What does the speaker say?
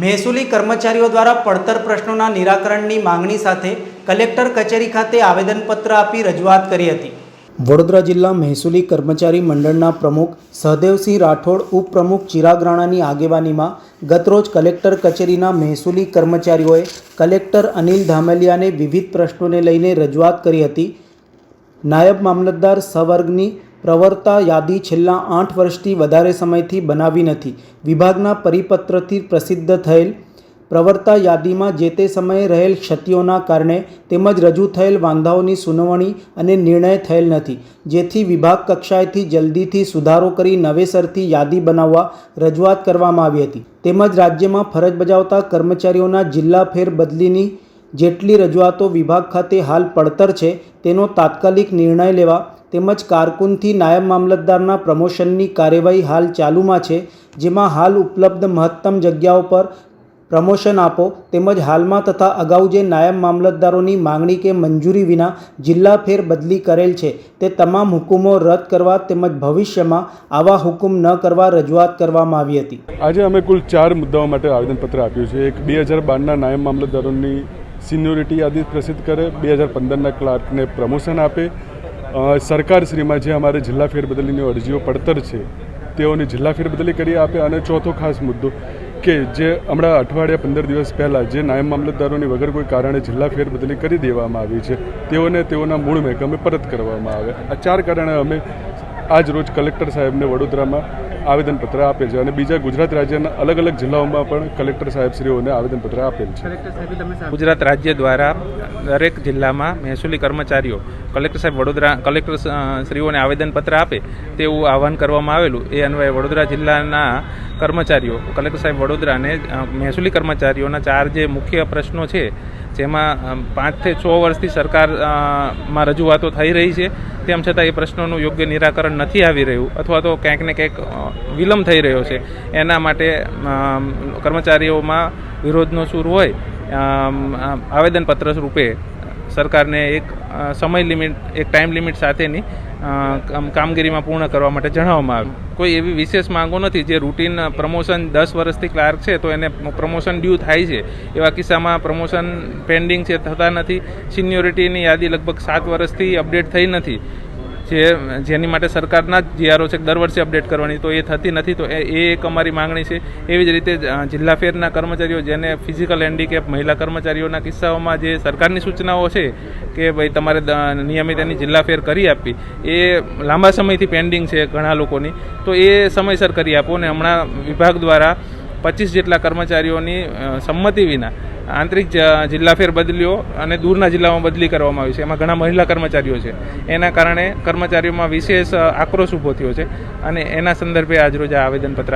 મહેસૂલી કર્મચારીઓ દ્વારા પડતર પ્રશ્નોના નિરાકરણની માંગણી સાથે કલેક્ટર કચેરી ખાતે આવેદનપત્ર આપી રજૂઆત કરી હતી। વડોદરા જિલ્લા મહેસૂલી કર્મચારી મંડળના પ્રમુખ સહદેવસિંહ રાઠોડ, ઉપપ્રમુખ ચિરાગ રાણાની આગેવાનીમાં ગતરોજ કલેક્ટર કચેરીના મહેસૂલી કર્મચારીઓએ કલેક્ટર અનિલ ધામેલિયાને વિવિધ પ્રશ્નોને લઈને રજૂઆત કરી હતી। નાયબ મામલતદાર સવર્ગની પ્રવર્તા યાદી છેલ્લા 8 વર્ષથી વધારે સમયથી બનાવી નથી। વિભાગના પરિપત્રથી પ્રસિદ્ધ થયેલ પ્રવર્તા યાદીમાં જે તે સમયે રહેલ ક્ષતિઓના કારણે તેમજ રજૂ થયેલ વાંધાઓની સુનાવણી અને નિર્ણય થયેલ નથી, જેથી વિભાગ કક્ષાએથી જલ્દીથી સુધારો કરી નવેસરથી યાદી બનાવવા રજૂઆત કરવામાં આવી હતી। તેમજ રાજ્યમાં ફરજ બજાવતા કર્મચારીઓના જિલ્લા ફેરબદલીની જેટલી રજૂઆતો વિભાગ ખાતે હાલ પડતર છે તેનો તાત્કાલિક નિર્ણય લેવા તેમજ કારકુનથી નાયબ મામલતદારના પ્રમોશનની કાર્યવાહી હાલ ચાલુમાં છે, જેમાં હાલ ઉપલબ્ધ મહત્તમ જગ્યાઓ પર પ્રમોશન આપો તેમજ હાલમાં તથા અગાઉ જે નાયબ મામલતદારોની માંગણી કે મંજૂરી વિના જિલ્લા ફેરબદલી કરેલ છે તે તમામ હુકુમો રદ કરવા તેમજ ભવિષ્યમાં આવા હુકુમ ન કરવા રજૂઆત કરવામાં આવી હતી। આજે અમે કુલ 4 મુદ્દાઓ માટે આવેદનપત્ર આપ્યું છે। એક 2012ના નાયબ મામલતદારોની સિનિયોરિટી યાદી પ્રસિદ્ધ કરે, 2015ના ક્લાર્કને પ્રમોશન આપે, સરકારશ્રીમાં જે અમારે જિલ્લા ફેરબદલીની અરજીઓ પડતર છે તેઓની જિલ્લા ફેરબદલી કરી આપે, અને ચોથો ખાસ મુદ્દો કે જે હમણાં અઠવાડિયા 15 દિવસ પહેલાં જે નાયબ મામલતદારોની વગર કોઈ કારણે જિલ્લા ફેરબદલી કરી દેવામાં આવી છે તેઓને તેઓના મૂળ મહેકમે પરત કરવામાં આવે। આ 4 કારણે અમે આજ રોજ કલેક્ટર સાહેબને વડોદરામાં આવેદનપત્ર આપેલ છે, અને બીજા ગુજરાત રાજ્યના અલગ અલગ જિલ્લાઓમાં પણ કલેક્ટર સાહેબશ્રીઓને આવેદનપત્ર આપેલ છે। ગુજરાત રાજ્ય દ્વારા દરેક જિલ્લામાં મહેસૂલી કર્મચારીઓ કલેક્ટર સાહેબ વડોદરા કલેક્ટર શ્રીઓને આવેદનપત્ર આપે તેવું આહવાન કરવામાં આવેલું। એ અન્વયે વડોદરા જિલ્લાના કર્મચારીઓ કલેક્ટર સાહેબ વડોદરાને મહેસૂલી કર્મચારીઓના 4 જે મુખ્ય પ્રશ્નો છે જેમાં 5 થી 6 વર્ષથી સરકારમાં રજૂઆતો થઈ રહી છે, તેમ છતાં એ પ્રશ્નોનું યોગ્ય નિરાકરણ નથી આવી રહ્યું અથવા તો ક્યાંક ને ક્યાંક વિલંબ થઈ રહ્યો છે। એના માટે કર્મચારીઓમાં વિરોધનો સૂર હોય આવેદનપત્ર રૂપે સરકારને એક સમય લિમિટ, એક ટાઈમ લિમિટ સાથેની કામગીરીમાં પૂર્ણ કરવા માટે જણાવવામાં આવ્યું। કોઈ એવી વિશેષ માંગો નથી। જે રૂટીન પ્રમોશન 10 વર્ષથી ક્લાર્ક છે તો એને પ્રમોશન ડ્યુ થાય છે, એવા કિસ્સામાં પ્રમોશન પેન્ડિંગ છે, થતા નથી। સિનિયોરિટીની યાદી લગભગ 7 વર્ષથી અપડેટ થઈ નથી, જેની માટે સરકારના જ જીઆરઓ છે દર વર્ષે અપડેટ કરવાની, તો એ થતી નથી, તો એ એક અમારી માંગણી છે। એવી જ રીતે જિલ્લા ફેરના કર્મચારીઓ જેને ફિઝિકલ હેન્ડીકેપ મહિલા કર્મચારીઓના કિસ્સાઓમાં જે સરકારની સૂચનાઓ છે કે ભાઈ તમારે નિયમિત એની જિલ્લા ફેર કરી આપવી, એ લાંબા સમયથી પેન્ડિંગ છે ઘણા લોકોની, તો એ સમયસર કરી આપો। અને હમણાં વિભાગ દ્વારા 25 જેટલા કર્મચારીઓની સંમતિ વિના આંતરિક જિલ્લા ફેર બદલીઓ અને દૂરના જિલ્લામાં બદલી કરવામાં આવી છે, એમાં ઘણા મહિલા કર્મચારીઓ છે। એના કારણે કર્મચારીઓમાં વિશેષ આક્રોશ ઊભો થયો છે, અને એના સંદર્ભે આજરોજ આ આવેદનપત્ર